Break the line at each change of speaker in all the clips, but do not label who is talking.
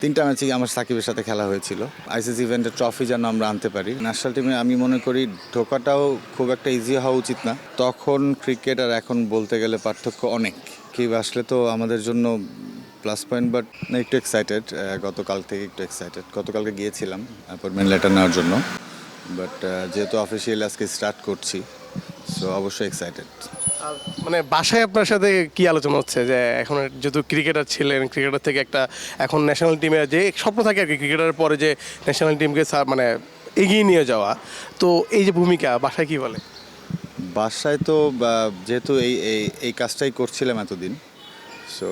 তিনটা ম্যাচেই আমার সাকিবের সাথে খেলা হয়েছিল। আইসিসি ইভেন্টের ট্রফি যেন আমরা আনতে পারি। ন্যাশনাল টিমে আমি মনে করি ঢোকাটাও খুব একটা ইজি হওয়া উচিত না। তখন ক্রিকেট আর এখন বলতে গেলে পার্থক্য অনেক। কি আসলে তো আমাদের জন্য প্লাস পয়েন্ট, বাট একটু এক্সাইটেড। গতকাল থেকে একটু এক্সাইটেড। গতকালকে গিয়েছিলাম অ্যাপয়েন্টমেন্ট লেটার নেওয়ার জন্য, বাট যেহেতু অফিসিয়ালি আজকে স্টার্ট করছি, সো অবশ্যই এক্সাইটেড।
মানে বাসায় আপনার সাথে কি আলোচনা হচ্ছে যে এখন যেহেতু ক্রিকেটার ছিলেন, ক্রিকেটার থেকে একটা এখন ন্যাশনাল টিমে যে স্বপ্ন থাকে আর কি, ক্রিকেটার পরে যে ন্যাশনাল টিমকে মানে এগিয়ে নিয়ে যাওয়া, তো এই যে ভূমিকা বাসায় কি বলে?
বাসায় তো যেহেতু এই এই এই কাজটাই করছিলাম এতদিন, সো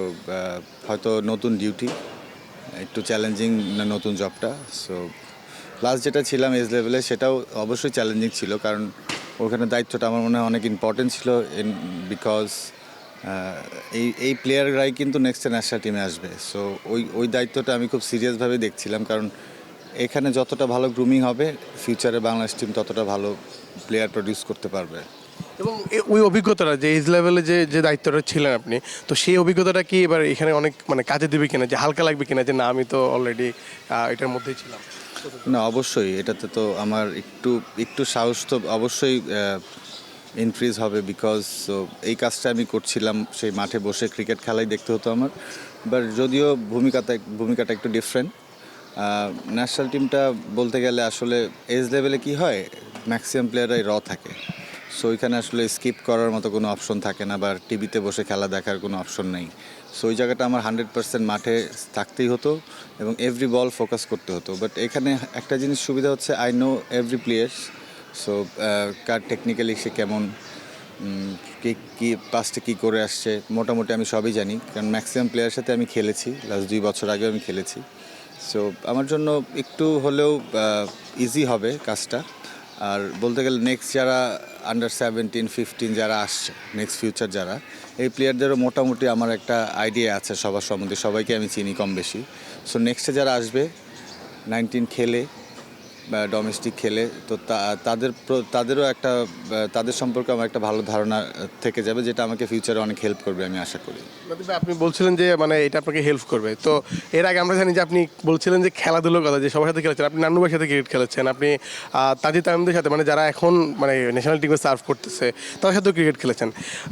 হয়তো নতুন ডিউটি, একটু চ্যালেঞ্জিং নতুন জবটা। সো লাস্ট যেটা ছিলাম এজ লেভেলে সেটাও অবশ্যই চ্যালেঞ্জিং ছিল, কারণ ওখানে দায়িত্বটা আমার মনে হয় অনেক ইম্পর্টেন্ট ছিল, বিকজ এই প্লেয়াররাই কিন্তু নেক্সট ন্যাশনাল টিমে আসবে। সো ওই দায়িত্বটা আমি খুব সিরিয়াসভাবে দেখছিলাম, কারণ এখানে যতটা ভালো গ্রুমিং হবে, ফিউচারে বাংলাদেশ টিম ততটা ভালো প্লেয়ার প্রডিউস করতে পারবে।
এবং ওই অভিজ্ঞতাটা যে এজ লেভেলে যে যে দায়িত্বটা ছিলেন আপনি, তো সেই অভিজ্ঞতাটা কি এবার এখানে অনেক মানে কাজে দেবে কিনা, যে হালকা লাগবে কিনা যে না আমি তো অলরেডি এটার মধ্যেই ছিলাম?
না, অবশ্যই এটাতে তো আমার একটু একটু সাহস তো অবশ্যই ইনক্রিজ হবে, বিকজ এই কাজটা আমি করছিলাম সেই মাঠে বসে ক্রিকেট খেলাই দেখতে হতো আমার। বাট যদিও ভূমিকাটা একটু ডিফারেন্ট। ন্যাশনাল টিমটা বলতে গেলে আসলে এজ লেভেলে কি হয়, ম্যাক্সিমাম প্লেয়াররাই থাকে। সো ওইখানে আসলে স্কিপ করার মতো কোনো অপশন থাকে না, বা টিভিতে বসে খেলা দেখার কোনো অপশন নেই। সো ওই জায়গাটা আমার 100% মাঠে থাকতেই হতো এবং এভরি বল ফোকাস করতে হতো। বাট এখানে একটা জিনিস সুবিধা হচ্ছে, I know every players. So কার টেকনিক্যালি সে কেমন, কী পাস্টে কী করে আসছে, মোটামুটি আমি সবই জানি, কারণ ম্যাক্সিমাম প্লেয়ারের সাথে আমি খেলেছি। লাস্ট 2 বছর আগেও আমি খেলেছি। সো আমার জন্য একটু হলেও ইজি হবে কাজটা। আর বলতে গেলে নেক্সট যারা আন্ডার 17-15 যারা আসছে, নেক্সট ফিউচার যারা, এই প্লেয়ারদেরও মোটামুটি আমার একটা আইডিয়া আছে সবার সম্বন্ধে, সবাইকে আমি চিনি কম বেশি। সো নেক্সটে যারা আসবে 19 খেলে বা ডোমেস্টিক খেলে, তো তাদেরও একটা তাদের সম্পর্কে আমার একটা ভালো ধারণা থেকে যাবে, যেটা আমাকে ফিউচারে অনেক হেল্প করবে আমি আশা করি।
লতিফ ভাই, আপনি বলছিলেন যে মানে এটা আপনাকে হেল্প করবে, তো এর আগে আমরা জানি যে আপনি বলছিলেন যে খেলাধুলোর কথা, যে সবার সাথে খেলেছেন, আপনি নান্নু ভাইয়ের সাথে ক্রিকেট খেলেছেন, আপনি তাজিদ তামিমদের সাথে, মানে যারা এখন মানে ন্যাশনাল টিমে সার্ভ করতেছে তাদের সাথেও ক্রিকেট খেলেছেন।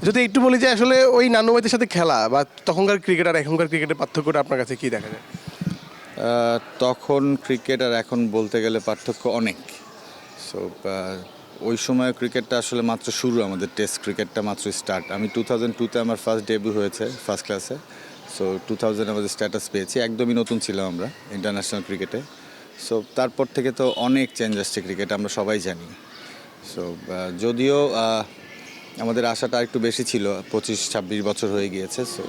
যদি একটু বলি যে আসলে ওই নান্নু ভাইদের সাথে খেলা বা তখনকার ক্রিকেট আর এখনকার ক্রিকেটের পার্থক্যটা আপনার কাছে কী দেখা যায়?
তখন ক্রিকেট আর এখন বলতে গেলে পার্থক্য অনেক। সো ওই সময় ক্রিকেটটা আসলে মাত্র শুরু, আমাদের টেস্ট ক্রিকেটটা মাত্র স্টার্ট। আমি 2002-তে আমার ফার্স্ট ডেবিউ হয়েছে ফার্স্ট ক্লাসে। সো 2000 আমাদের স্ট্যাটাস পেয়েছি, একদমই নতুন ছিলাম আমরা ইন্টারন্যাশনাল ক্রিকেটে। সো তারপর থেকে তো অনেক চেঞ্জ আসছে ক্রিকেট, আমরা সবাই জানি। সো যদিও আমাদের আশাটা একটু বেশি ছিল, 25-26 বছর হয়ে গিয়েছে। সো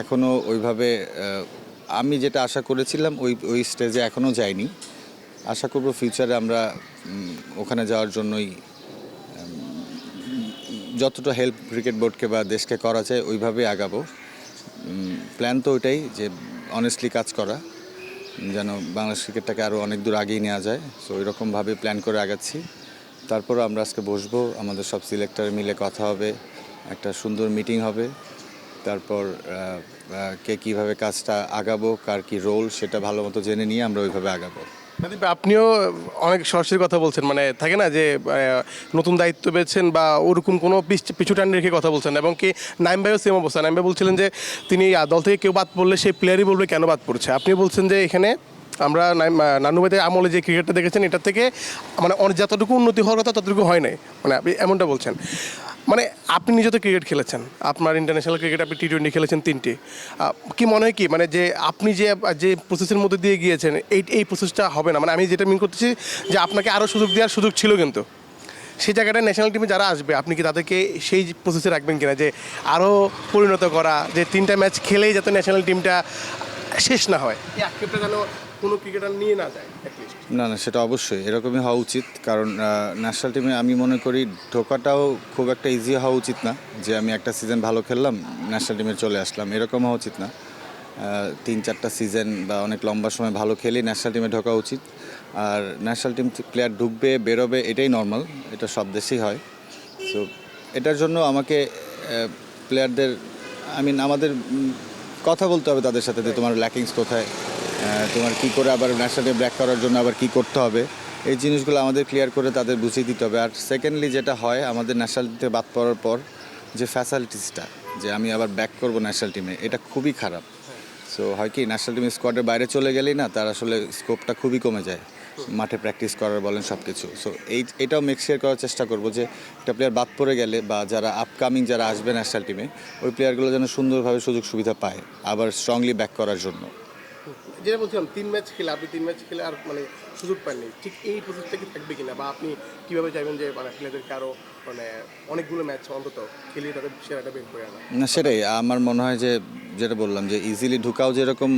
এখনও ওইভাবে আমি যেটা আশা করেছিলাম ওই স্টেজে এখনও যাইনি। আশা করব ফিউচারে আমরা ওখানে যাওয়ার জন্যই যতটা হেল্প ক্রিকেট বোর্ডকে বা দেশকে করা যায় ওইভাবেই আগাবো। প্ল্যান তো ওইটাই, যে অনেস্টলি কাজ করা, যেন বাংলাদেশ ক্রিকেটটাকে আরও অনেক দূর আগিয়ে নেওয়া যায়। সো ওইরকমভাবে প্ল্যান করে আগাচ্ছি। তারপরও আমরা আজকে বসবো, আমাদের সব সিলেক্টর মিলে কথা হবে, একটা সুন্দর মিটিং হবে। তারপর কে কীভাবে কাজটা আগাবো, কার কী রোল, সেটা ভালো মতো জেনে নিয়ে আমরা ওইভাবে আগাবো।
লতিফ ভাই, আপনিও অনেক সরাসরি কথা বলছেন, মানে থাকে না যে নতুন দায়িত্ব পেয়েছেন বা ওরকম কোনো পিছু টান রেখে কথা বলছেন, এবং কি নাইম ভাইও সেম অবস্থা। নাইম ভাই বলছিলেন যে তিনি দল থেকে কেউ বাদ পড়লে সেই প্লেয়ারই বলবে কেন বাদ পড়ছে। আপনি বলছেন যে এখানে আমরা নান্নু ভাইদের আমলে যে ক্রিকেটটা দেখেছেন এটার থেকে মানে যতটুকু উন্নতি হওয়ার কথা ততটুকু হয় নাই, মানে আপনি এমনটা বলছেন। মানে আপনি নিজে তো ক্রিকেট খেলেছেন, আপনার ইন্টারন্যাশনাল ক্রিকেট আপনি টি-20 খেলেছেন 3টি। কি মনে হয় কি, মানে যে আপনি যে যে প্রসেসের মধ্যে দিয়ে গিয়েছেন এই প্রসেসটা হবে না, মানে আমি যেটা মিন করতেছি যে আপনাকে আরও সুযোগ দেওয়ার সুযোগ ছিল, কিন্তু সেই জায়গাটা ন্যাশনাল টিমে যারা আসবে আপনি কি তাদেরকে সেই প্রসেসে রাখবেন কিনা, যে আরও পরিণত করা, যে 3টা ম্যাচ খেলেই যাতে ন্যাশনাল টিমটা শেষ না হয়, এই আক্ষেপটা যেন কোনো ক্রিকেটার নিয়ে না যায় অ্যাটলিস্ট?
না না, সেটা অবশ্যই এরকমই হওয়া উচিত, কারণ ন্যাশনাল টিমে আমি মনে করি ঢোকাটাও খুব একটা ইজি হওয়া উচিত না, যে আমি একটা সিজন ভালো খেললাম ন্যাশনাল টিমে চলে আসলাম, এরকম হওয়া উচিত না। 3-4টা সিজন বা অনেক লম্বা সময় ভালো খেলেই ন্যাশনাল টিমে ঢোকা উচিত। আর ন্যাশনাল টিম প্লেয়ার ঢুকবে বেরোবে, এটাই নর্মাল, এটা সব দেশেই হয়। সো এটার জন্য আমাকে প্লেয়ারদের আমাদের কথা বলতে হবে তাদের সাথে, যে তোমার ল্যাকিংস কোথায়, তোমার কি করে আবার ন্যাশনাল টিমে ব্র্যাক করার জন্য আবার কি করতে হবে, এই জিনিসগুলো আমাদের ক্লিয়ার করে তাদের বুঝিয়ে দিতে হবে। আর সেকেন্ডলি যেটা হয়, আমাদের ন্যাশনাল টিম থেকে বাদ পড়ার পর যে ফ্যাসিলিটিসটা, যে আমি আবার ব্যাক করব ন্যাশনাল টিমে, এটা খুবই খারাপ। সো হয় কি, ন্যাশনাল টিম স্কোয়াডের বাইরে চলে গেলেই না, তার আসলে স্কোপটা খুবই কমে যায় মাঠে প্র্যাকটিস করার বলেন সব কিছু। সো এটাও মেক শিওর করার চেষ্টা করব যে একটা প্লেয়ার বাদ পড়ে গেলে বা যারা আপকামিং যারা আসবে ন্যাশনাল টিমে, ওই প্লেয়ারগুলো যেন সুন্দরভাবে সুযোগ সুবিধা পায় আবার স্ট্রংলি ব্যাক করার জন্য।
যেটা বলছিলাম 3 ম্যাচ খেলে আপনি 3 ম্যাচ খেলে আর মানে সুযোগ পাননি, ঠিক এই প্রসেসটা কি থাকবে কিনা, বা আপনি কীভাবে চাইবেন যে মানে প্লেয়ারদেরকে আরও মানে অনেকগুলো ম্যাচ অন্তত খেলিয়ে তাদের সেরাটা বের করে আনা?
না, সেটাই আমার মনে হয় যে, যেটা বললাম যে ইজিলি ঢুকাও, যেরকম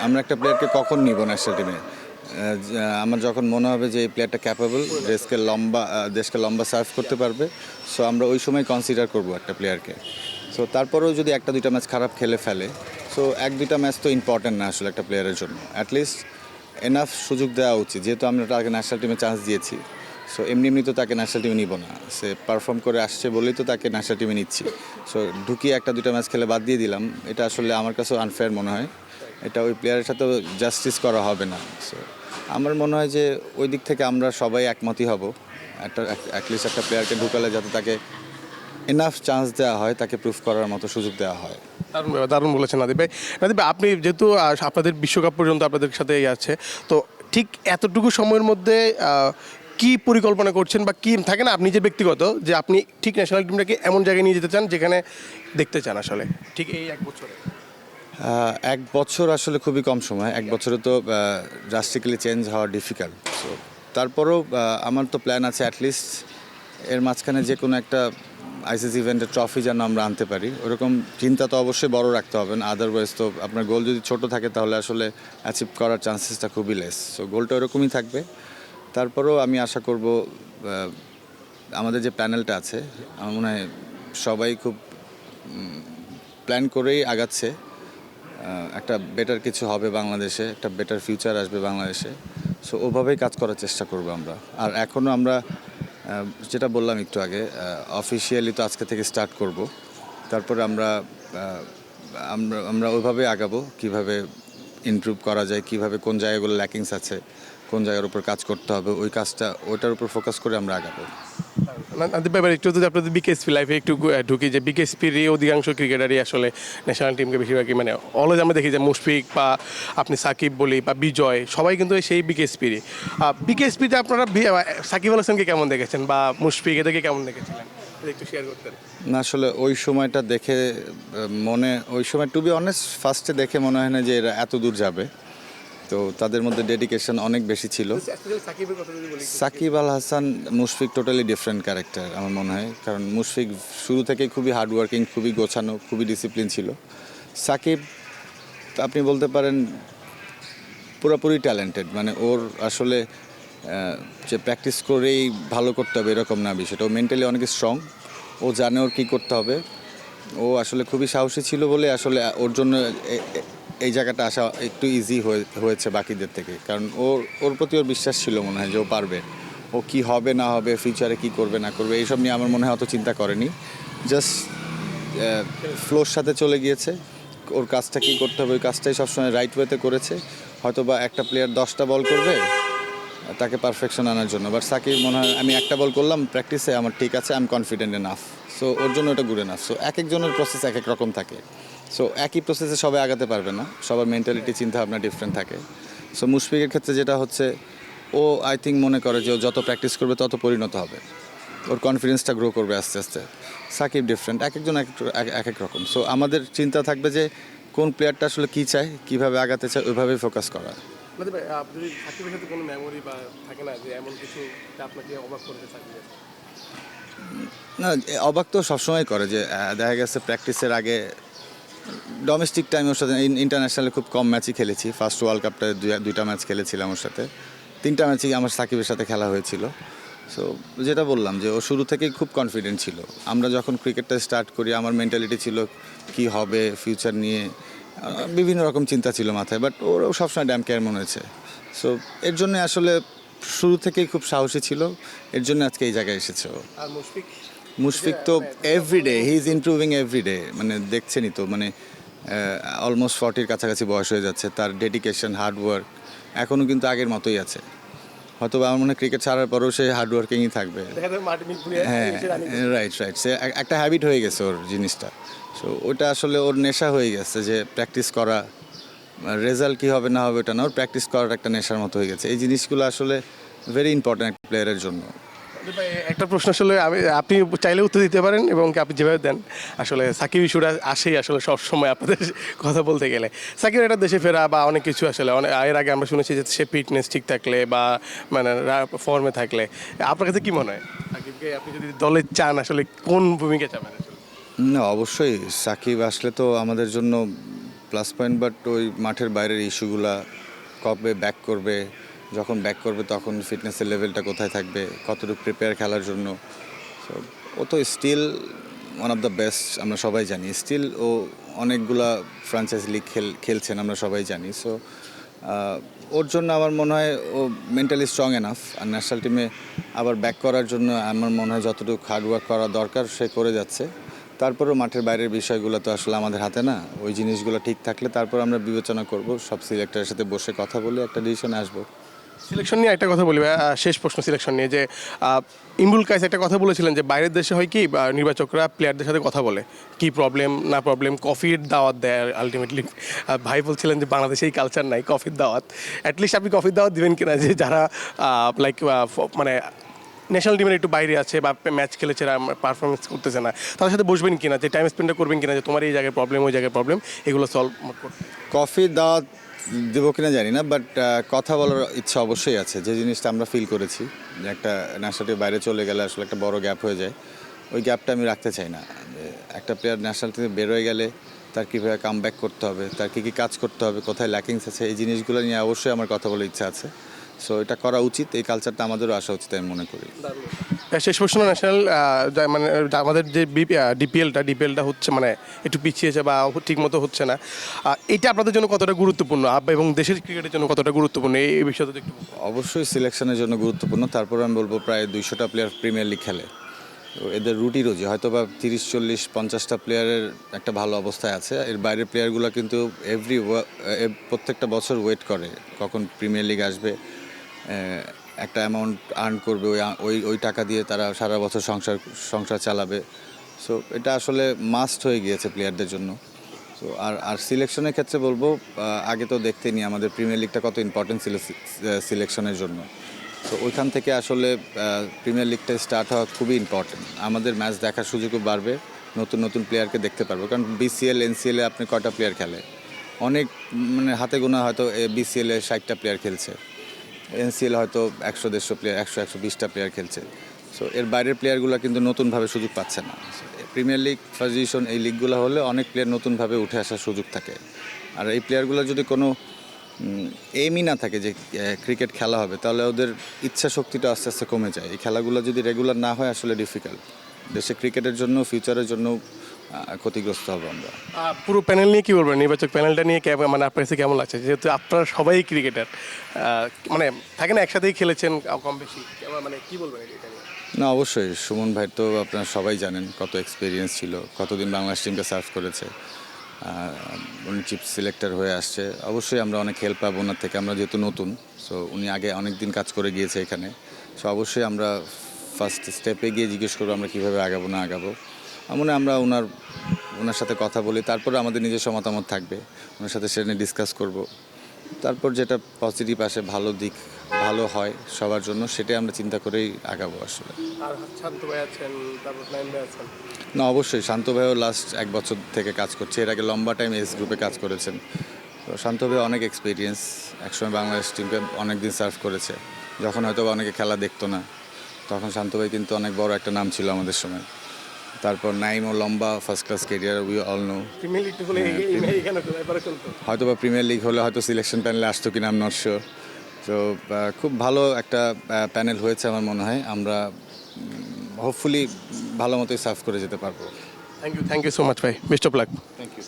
আমরা একটা প্লেয়ারকে কখন নিব ন্যাশনাল টিমে, আমার যখন মনে হবে যে এই প্লেয়ারটা ক্যাপেবল, দেশকে লম্বা সার্ভ করতে পারবে, সো আমরা ওই সময় কনসিডার করব একটা প্লেয়ারকে। সো তারপরেও যদি একটা দুইটা ম্যাচ খারাপ খেলে ফেলে, সো এক দুইটা ম্যাচ তো ইম্পর্টেন্ট না আসলে একটা প্লেয়ারের জন্য। অ্যাটলিস্ট এনাফ সুযোগ দেওয়া উচিত, যেহেতু আমরা তাকে ন্যাশনাল টিমে চান্স দিয়েছি। সো এমনি তো তাকে ন্যাশনাল টিমে নিব না, সে পারফর্ম করে আসছে বলেই তো তাকে ন্যাশনাল টিমে নিচ্ছি। সো ঢুকিয়ে একটা দুটো ম্যাচ খেলে বাদ দিয়ে দিলাম, এটা আসলে আমার কাছেও আনফেয়ার মনে হয়। এটা ওই প্লেয়ারের সাথেও জাস্টিস করা হবে না। সো আমার মনে হয় যে ওই দিক থেকে আমরা সবাই একমতই হব, অ্যাটলিস্ট একটা প্লেয়ারকে ঢুকালে যাতে তাকে এনাফ চান্স দেওয়া হয়, তাকে প্রুফ করার মতো সুযোগ দেওয়া হয়।
দারুণ বলেছেন নাদিব ভাই। নাদিব ভাই, আপনি যেহেতু আপনাদের বিশ্বকাপ পর্যন্ত আপনাদের সাথে আছে, তো ঠিক এতটুকু সময়ের মধ্যে কি পরিকল্পনা করছেন, বা কি থাকে না আপনি যে ব্যক্তিগত যে আপনি ঠিক ন্যাশনাল টিমটাকে এমন জায়গায় নিয়ে যেতে চান যেখানে দেখতে চান আসলে ঠিক এই 1 বছরে?
1 বছর আসলে খুবই কম সময়, 1 বছরে তো ড্রাস্টিক্যালি চেঞ্জ হওয়া ডিফিকাল্ট। সো তারপরেও আমার তো প্ল্যান আছে অ্যাটলিস্ট এর মাঝখানে যে কোনো একটা আইসিসি ইভেন্টের ট্রফি যেন আমরা আনতে পারি, ওরকম চিন্তা তো অবশ্যই বড় রাখতে হবে না। আদারওয়াইজ তো আপনার গোল যদি ছোট থাকে তাহলে আসলে অ্যাচিভ করার চান্সেসটা খুবই লেস। সো গোলটা ওরকমই থাকবে। তারপরেও আমি আশা করব আমাদের যে প্যানেলটা আছে, আমার মনে হয় সবাই খুব প্ল্যান করেই আগাচ্ছে। একটা বেটার কিছু হবে বাংলাদেশে, একটা বেটার ফিউচার আসবে বাংলাদেশে। সো ওভাবেই কাজ করার চেষ্টা করব আমরা। আর এখনও আমরা যেটা বললাম একটু আগে, অফিসিয়ালি তো আজকে থেকে স্টার্ট করব। তারপরে আমরা ওইভাবেই আগাবো, কিভাবে ইমপ্রুভ করা যায়, কিভাবে কোন জায়গাগুলো ল্যাকিংস আছে, কোন জায়গার উপর কাজ করতে হবে, ওইটার উপর ফোকাস করে আমরা আগাবো।
নাদিব ভাই, একটু যদি আপনাদের বিকেএসপি লাইফে একটু ঢুকি, যে বিকেএসপির অধিকাংশ ক্রিকেটারই আসলে ন্যাশনাল টিমকে বেশিরভাগই মানে অলওয়েজ আমরা দেখি যে মুশফিক বা আপনি সাকিব বলি বা বিজয়, সবাই কিন্তু সেই বিকেএসপিরই। বিকেএসপিতে আপনারা সাকিব আল হাসানকে কেমন দেখেছেন, বা মুশফিক এদেরকে কেমন দেখেছিলেন, যদি একটু শেয়ার করতেন?
না, আসলে ওই সময়টা দেখে ওই সময় টু বি অনেস্ট ফার্স্টে দেখে মনে হয় না যে এরা এত দূর যাবে। তো তাদের মধ্যে ডেডিকেশন অনেক বেশি ছিল।
সাকিবের কথা যদি বলি,
Shakib Al Hasan, Mushfiq totally different character আমার মনে হয়। কারণ মুশফিক শুরু থেকেই খুবই হার্ডওয়ার্কিং, খুবই গোছানো, খুবই ডিসিপ্লিন ছিল। সাকিব আপনি বলতে পারেন পুরোপুরি ট্যালেন্টেড, মানে ওর আসলে যে প্র্যাকটিস করেই ভালো করতে হবে এরকম না বিষয়টা। ও মেন্টালি অনেক স্ট্রং, ও জানে ওর কী করতে হবে। ও আসলে খুবই সাহসী ছিল বলে আসলে ওর জন্য এই জায়গাটা আসা একটু ইজি হয়েছে বাকিদের থেকে। কারণ ওর প্রতি ওর বিশ্বাস ছিল মনে হয় যে ও পারবে। ও কি হবে না হবে, ফিউচারে কি করবে না করবে, এইসব নিয়ে আমার মনে হয় অত চিন্তা করেনি। জাস্ট ফ্লোর সাথে চলে গিয়েছে, ওর কাজটা কী করতে হবে ওই কাজটাই সবসময় রাইট ওয়েতে করেছে। হয়তো বা একটা প্লেয়ার 10টা বল করবে তাকে পারফেকশন আনার জন্য, বাট সাকিব মনে হয় আমি একটা বল করলাম প্র্যাকটিসে, আমার ঠিক আছে, I am confident enough. So ওর জন্য এটা গুড এনাফ। সো এক একজনের প্রসেস এক এক রকম থাকে। সো একই প্রসেসে সবাই আগাতে পারবে না, সবার মেন্টালিটি চিন্তাভাবনা ডিফারেন্ট থাকে। সো মুশফিকের ক্ষেত্রে যেটা হচ্ছে, ও আই থিঙ্ক মনে করে যে ও যত প্র্যাকটিস করবে তত পরিণত হবে, ওর কনফিডেন্সটা গ্রো করবে আস্তে আস্তে। সাকিব ডিফারেন্ট, এক একজন এক এক রকম। সো আমাদের চিন্তা থাকবে যে কোন প্লেয়ারটা আসলে কী চায়, কীভাবে আগাতে চায়, ওইভাবেই ফোকাস করা।
নাদিব ভাই, যদি সাকিবের সাথে কোনো মেমোরি বা থাকে না যে এমন কিছু আপনাকে অবাক করতে সাকিবের?
না, অবাক তো সবসময় করে যে দেখা গেছে প্র্যাকটিসের আগে ডোমেস্টিক টাইমে ওর সাথে ইন্টারন্যাশনালে খুব কম ম্যাচই খেলেছি। ফার্স্ট ওয়ার্ল্ড কাপটা 2টা ম্যাচ খেলেছিলাম ওর সাথে, 3টা ম্যাচই আমার সাকিবের সাথে খেলা হয়েছিল। সো যেটা বললাম যে ও শুরু থেকেই খুব কনফিডেন্ট ছিল। আমরা যখন ক্রিকেটটা স্টার্ট করি আমার মেন্টালিটি ছিল কি হবে ফিউচার নিয়ে, বিভিন্ন রকম চিন্তা ছিল মাথায়, বাট ওরও সবসময় ড্যাম কেয়ার মনে হয়েছে। সো এর জন্য আসলে শুরু থেকেই খুব সাহসী ছিল, এর জন্য আজকে এই জায়গায় এসেছে ও।
আর মুশফিক?
মুশফিক তো everyday he is improving everyday, মানে দেখছেনই তো, মানে অলমোস্ট 40-র কাছাকাছি বয়স হয়ে যাচ্ছে, তার ডেডিকেশন হার্ডওয়ার্ক এখনও কিন্তু আগের মতোই আছে। হয়তো বা আমার মনে হয় ক্রিকেট ছাড়ার পরেও সে হার্ডওয়ার্কিংই থাকবে। হ্যাঁ, রাইট রাইট, সে একটা হ্যাবিট হয়ে গেছে ওর জিনিসটা। সো ওটা আসলে ওর নেশা হয়ে গেছে, যে প্র্যাকটিস করা, রেজাল্ট কী হবে না হবে ওটা না, ওর প্র্যাকটিস করার একটা নেশার মতো হয়ে গেছে। এই জিনিসগুলো আসলে ভেরি ইম্পর্ট্যান্ট একটা প্লেয়ারের জন্য।
ভাই, একটা প্রশ্ন আসলে আপনি চাইলে উত্তর দিতে পারেন এবং আপনি যেভাবে দেন আসলে সাকিব ইস্যুটা আসেই আসলে সব সময় আপনাদের কথা বলতে গেলে। সাকিব একটা দেশে ফেরা বা অনেক কিছু আসলে অনেক এর আগে আমরা শুনেছি যে সে ফিটনেস ঠিক থাকলে বা মানে ফর্মে থাকলে, আপনার কাছে কি মনে হয় সাকিবকে আপনি যদি দলে চান আসলে কোন ভূমিকা চাবেন আসলে?
না, অবশ্যই সাকিব আসলে তো আমাদের জন্য প্লাস পয়েন্ট, বাট ওই মাঠের বাইরের ইস্যুগুলা, কবে ব্যাক করবে, যখন ব্যাক করবে তখন ফিটনেসের লেভেলটা কোথায় থাকবে, কতটুকু প্রিপেয়ার খেলার জন্য। সো ও তো still one of the best, আমরা সবাই জানি। স্টিল ও অনেকগুলা ফ্র্যাঞ্চাইজি লিগ খেলছেন, আমরা সবাই জানি। সো ওর জন্য আমার মনে হয় ও মেন্টালি স্ট্রং এনাফ, আর ন্যাশনাল টিমে আবার ব্যাক করার জন্য আমার মনে হয় যতটুকু হার্ডওয়ার্ক করা দরকার সে করে যাচ্ছে। তারপরেও মাঠের বাইরের বিষয়গুলো তো আসলে আমাদের হাতে না, ওই জিনিসগুলো ঠিক থাকলে তারপর আমরা বিবেচনা করব, সব সিলেক্টরের সাথে বসে কথা বলে একটা ডিসিশনে আসবো।
সিলেকশন নিয়ে একটা কথা বলি ভাই, শেষ প্রশ্ন সিলেকশন নিয়ে, যে ইমরুল কায়েস একটা কথা বলেছিলেন যে বাইরের দেশে হয় কি নির্বাচকরা প্লেয়ারদের সাথে কথা বলে কি প্রবলেম না প্রবলেম, কফির দাওয়াত দেয় আলটিমেটলি। ভাই বলছিলেন যে বাংলাদেশে এই কালচার নাই কফির দাওয়াত, অ্যাটলিস্ট আপনি কফির দাওয়াত দিবেন কিনা যে যারা লাইক মানে ন্যাশনাল টিমের একটু বাইরে আছে বা ম্যাচ খেলেছে পারফরমেন্স করতেছে না, তাদের সাথে বসবেন কিনা, যে টাইম স্পেন্ড করবেন কিনা, যে তোমার এই জায়গায় প্রবলেম ওই জায়গায় প্রবলেম, এগুলো সলভ করতে?
কফি দাওয়াত দেবো কিনা জানি না, বাট কথা বলার ইচ্ছা অবশ্যই আছে। যে জিনিসটা আমরা ফিল করেছি যে একটা ন্যাশনাল টিমের বাইরে চলে গেলে আসলে একটা বড় গ্যাপ হয়ে যায়, ওই গ্যাপটা আমি রাখতে চাই না। যে একটা প্লেয়ার ন্যাশনাল থেকে বেরোয় গেলে তার কীভাবে কাম ব্যাক করতে হবে, তার কী কী কাজ করতে হবে, কোথায় ল্যাকিংস আছে, এই জিনিসগুলো নিয়ে অবশ্যই আমার কথা বলার ইচ্ছা আছে। সো এটা করা উচিত, এই কালচারটা আমাদেরও আসা উচিত আমি মনে করি।
শেষ প্রশ্ন, ন্যাশনাল মানে আমাদের যে ডিপিএলটা হচ্ছে মানে একটু পিছিয়েছে বা ঠিক মতো হচ্ছে না, এটা আপনাদের জন্য কতটা গুরুত্বপূর্ণ এবং দেশের ক্রিকেটের জন্য কতটা গুরুত্বপূর্ণ এই বিষয়টা একটু বলুন।
অবশ্যই সিলেকশনের জন্য গুরুত্বপূর্ণ। তারপর আমি বলবো প্রায় 200টা প্লেয়ার প্রিমিয়ার লিগ খেলে, তো এদের রুটি রোজি হয়তো বা 30-40-50টা প্লেয়ারের একটা ভালো অবস্থায় আছে। এর বাইরের প্লেয়ারগুলো কিন্তু প্রত্যেকটা বছর ওয়েট করে কখন প্রিমিয়ার লিগ আসবে, একটা অ্যামাউন্ট আর্ন করবে, ওই টাকা দিয়ে তারা সারা বছর সংসার চালাবে। সো এটা আসলে মাস্ট হয়ে গিয়েছে প্লেয়ারদের জন্য। সো আর সিলেকশনের ক্ষেত্রে বলবো, আগে তো দেখতেনি আমাদের প্রিমিয়ার লিগটা কত ইম্পর্টেন্ট ছিল সিলেকশনের জন্য। তো ওইখান থেকে আসলে প্রিমিয়ার লিগটা স্টার্ট হওয়া খুবই ইম্পর্টেন্ট। আমাদের ম্যাচ দেখার সুযোগও বাড়বে, নতুন নতুন প্লেয়ারকে দেখতে পারবো। কারণ বিসিএল এনসিএলে আপনি কয়টা প্লেয়ার খেলে, অনেক মানে হাতে গোনা, হয়তো বিসিএলে 60টা প্লেয়ার খেলছে, এনসিএল হয়তো 100-150 প্লেয়ার, 100-120টা প্লেয়ার খেলছে। সো এর বাইরের প্লেয়ারগুলো কিন্তু নতুনভাবে সুযোগ পাচ্ছে না। প্রিমিয়ার লিগ, ফার্স্ট ডিভিশন, এই লিগগুলো হলে অনেক প্লেয়ার নতুনভাবে উঠে আসার সুযোগ থাকে। আর এই প্লেয়ারগুলো যদি কোনো এইমই না থাকে যে ক্রিকেট খেলা হবে, তাহলে ওদের ইচ্ছা শক্তিটা আস্তে আস্তে কমে যায়। এই খেলাগুলো যদি রেগুলার না হয় আসলে ডিফিকাল্ট, দেশে ক্রিকেটের জন্য, ফিউচারের জন্য ক্ষতিগ্রস্ত হবে আমরা।
পুরো প্যানেল নিয়ে কি বলবেন, নির্বাচক প্যানেলটা নিয়ে মানে আপনার কাছে কেমন লাগছে, যেহেতু আপনারা সবাই ক্রিকেটার, মানে থাকে না একসাথেই খেলেছেন কম বেশি, মানে কি বলবেন এটা নিয়ে?
না, অবশ্যই সুমন ভাই তো আপনারা সবাই জানেন কত এক্সপিরিয়েন্স ছিল, কতদিন বাংলাদেশ টিমকে সার্ভ করেছে, উনি চিফ সিলেক্টর হয়ে আসছে। অবশ্যই আমরা অনেক হেল্প পাবো ওনার থেকে, আমরা যেহেতু নতুন। সো উনি আগে অনেক দিন কাজ করে গিয়েছে এখানে। সো অবশ্যই আমরা ফার্স্ট স্টেপে গিয়ে জিজ্ঞেস করবো আমরা কীভাবে আগাবো না আগাবো। মনে আমরা ওনার সাথে কথা বলি, তারপরে আমাদের নিজস্ব মতামত থাকবে, ওনার সাথে সেটা নিয়ে ডিসকাস করব। তারপর যেটা পজিটিভ আসে, ভালো দিক ভালো হয় সবার জন্য, সেটাই আমরা চিন্তা করেই আগাবো আসলে।
আর শান্ত ভাই আছেন, তারপর নাইম ভাই আছেন।
না, অবশ্যই শান্ত ভাইও লাস্ট 1 বছর থেকে কাজ করছে, এর আগে লম্বা টাইম এস গ্রুপে কাজ করেছেন। তো শান্ত ভাই অনেক এক্সপিরিয়েন্স, একসময় বাংলাদেশ টিমকে অনেক দিন সার্ভ করেছে, যখন হয়তো অনেকে খেলা দেখতো না, তখন শান্ত ভাই কিন্তু অনেক বড় একটা নাম ছিল আমাদের সময়। তারপর নাইমও লম্বা first class career, we all know. হয়তো বা প্রিমিয়ার লিগ হলে হয়তো সিলেকশন প্যানেলে আসতো কিনা, আই এম নট শিওর। তো খুব ভালো একটা প্যানেল হয়েছে আমার মনে হয়, আমরা হোপফুলি ভালো মতোই সার্ভ করে যেতে পারবো।
থ্যাংক ইউ সো মাচ ভাই, best of luck.
Thank you.